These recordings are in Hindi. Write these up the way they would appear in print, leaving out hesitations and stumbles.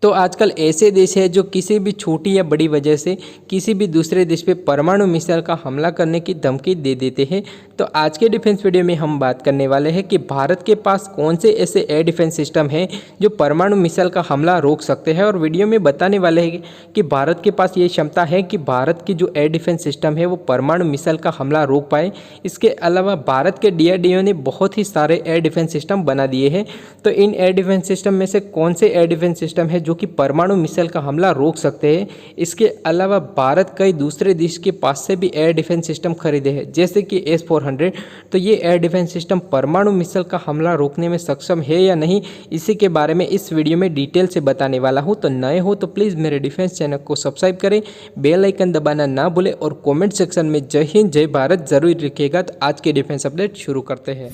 तो आजकल ऐसे देश हैं जो किसी भी छोटी या बड़ी वजह से किसी भी दूसरे देश पे परमाणु मिसाइल का हमला करने की धमकी दे देते हैं। तो आज के डिफेंस वीडियो में हम बात करने वाले हैं कि भारत के पास कौन से ऐसे एयर डिफेंस सिस्टम हैं जो परमाणु मिसाइल का हमला रोक सकते हैं, और वीडियो में बताने वाले हैं कि भारत के पास ये क्षमता है कि भारत की जो एयर डिफेंस सिस्टम है वो परमाणु मिसाइल का हमला रोक पाए। इसके अलावा भारत के DRDO ने बहुत ही सारे एयर डिफेंस सिस्टम बना दिए हैं। तो इन एयर डिफेंस सिस्टम में से कौन से एयर डिफेंस सिस्टम है जो कि परमाणु मिसाइल का हमला रोक सकते हैं। इसके अलावा भारत कई दूसरे देश के पास से भी एयर डिफेंस सिस्टम खरीदे हैं, जैसे कि S-400। तो ये एयर डिफेंस सिस्टम परमाणु मिसाइल का हमला रोकने में सक्षम है या नहीं, इसी के बारे में इस वीडियो में डिटेल से बताने वाला हूँ। तो नए हो तो प्लीज़ मेरे डिफेंस चैनल को सब्सक्राइब करें, बेल आइकन दबाना ना भूलें और कमेंट सेक्शन में जय हिंद जय भारत जरूर लिखिएगा। तो आज के डिफेंस अपडेट शुरू करते हैं।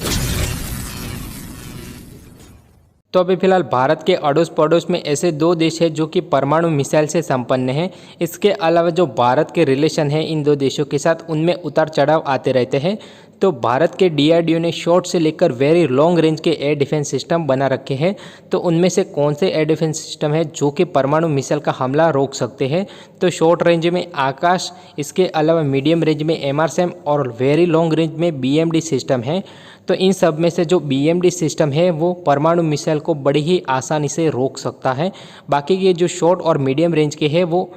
तो अभी फिलहाल भारत के अड़ोस पड़ोस में ऐसे दो देश हैं जो कि परमाणु मिसाइल से संपन्न हैं। इसके अलावा जो भारत के रिलेशन है इन दो देशों के साथ, उनमें उतार चढ़ाव आते रहते हैं। तो भारत के DRDO ने शॉर्ट से लेकर वेरी लॉन्ग रेंज के एयर डिफेंस सिस्टम बना रखे हैं। तो उनमें से कौन से एयर डिफेंस सिस्टम है जो कि परमाणु मिसाइल का हमला रोक सकते हैं। तो शॉर्ट रेंज में आकाश, इसके अलावा मीडियम रेंज में MRSAM और वेरी लॉन्ग रेंज में BMD सिस्टम है। तो इन सब में से जो BMD सिस्टम है वो परमाणु मिसाइल को बड़ी ही आसानी से रोक सकता है। बाकी के जो शॉर्ट और मीडियम रेंज के हैं वो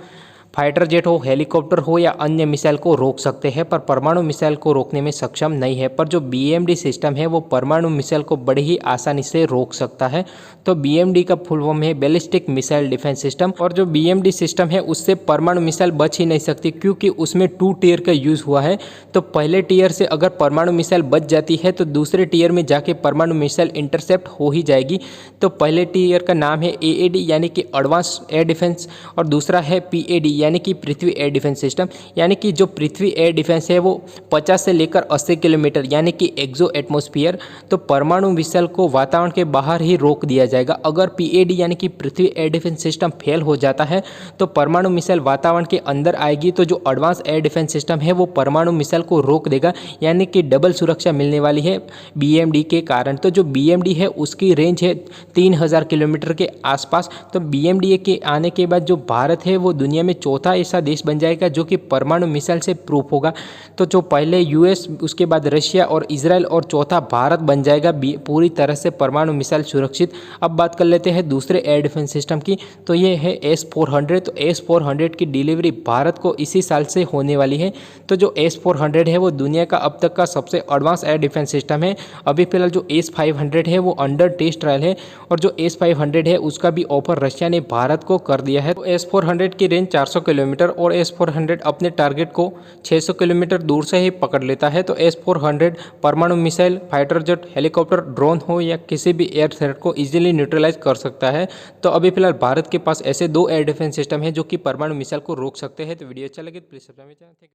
फाइटर जेट हो, हेलीकॉप्टर हो या अन्य मिसाइल को रोक सकते हैं, पर परमाणु मिसाइल को रोकने में सक्षम नहीं है। पर जो BMD सिस्टम है वो परमाणु मिसाइल को बड़ी ही आसानी से रोक सकता है। तो BMD का फुल फॉर्म है बैलिस्टिक मिसाइल डिफेंस सिस्टम, और जो BMD सिस्टम है उससे परमाणु मिसाइल बच ही नहीं सकती, क्योंकि उसमें 2 टीयर का यूज़ हुआ है। तो पहले टीयर से अगर परमाणु मिसाइल बच जाती है तो दूसरे टीयर में जाके परमाणु मिसाइल इंटरसेप्ट हो ही जाएगी। तो पहले टीयर का नाम है AAD यानी कि एडवांस एयर डिफेंस, और दूसरा है PAD यानी कि पृथ्वी एयर डिफेंस सिस्टम। यानी कि जो पृथ्वी एयर डिफेंस है वो 50 से लेकर 80 किलोमीटर यानी कि एक्सो एटमॉस्फेयर, तो परमाणु मिसाइल को वातावरण के बाहर ही रोक दिया जाएगा। अगर PAD यानी कि पृथ्वी एयर डिफेंस सिस्टम फेल हो जाता है तो परमाणु मिसाइल वातावरण के अंदर आएगी। तो जो एडवांस एयर डिफेंस सिस्टम है वो परमाणु मिसाइल को रोक देगा, यानी कि डबल सुरक्षा मिलने वाली है BMD के कारण। तो जो BMD है उसकी रेंज है 3000 किलोमीटर के आसपास। तो BMD के आने के बाद जो भारत है वो दुनिया में चौथा ऐसा देश बन जाएगा जो कि परमाणु मिसाइल से प्रूफ होगा। तो जो पहले US, उसके बाद रशिया और इजराइल, और चौथा भारत बन जाएगा पूरी तरह से परमाणु मिसाइल सुरक्षित। अब बात कर लेते हैं दूसरे एयर डिफेंस सिस्टम की, तो ये है S-400। तो S-400 की डिलीवरी भारत को इसी साल से होने वाली है। तो जो S-400 है वो दुनिया का अब तक का सबसे एडवांस एयर डिफेंस सिस्टम है। अभी फिलहाल जो S-500 है वो अंडर टेस्ट ट्रायल है, और जो S-500 है उसका भी ऑफर रशिया ने भारत को कर दिया है। तो S-400 की रेंज 400 किलोमीटर, और S-400 अपने टारगेट को 600 किलोमीटर दूर से ही पकड़ लेता है। तो S-400 परमाणु missile, fighter jet, helicopter, drone हो या किसी भी एयर थ्रेट को इजीली न्यूट्रलाइज कर सकता है। तो अभी फिलहाल भारत के पास ऐसे 2 एयर डिफेंस सिस्टम है जो कि परमाणु मिसाइल को रोक सकते हैं। तो वीडियो अच्छा लगे तो प्लीज सब्सक्राइब।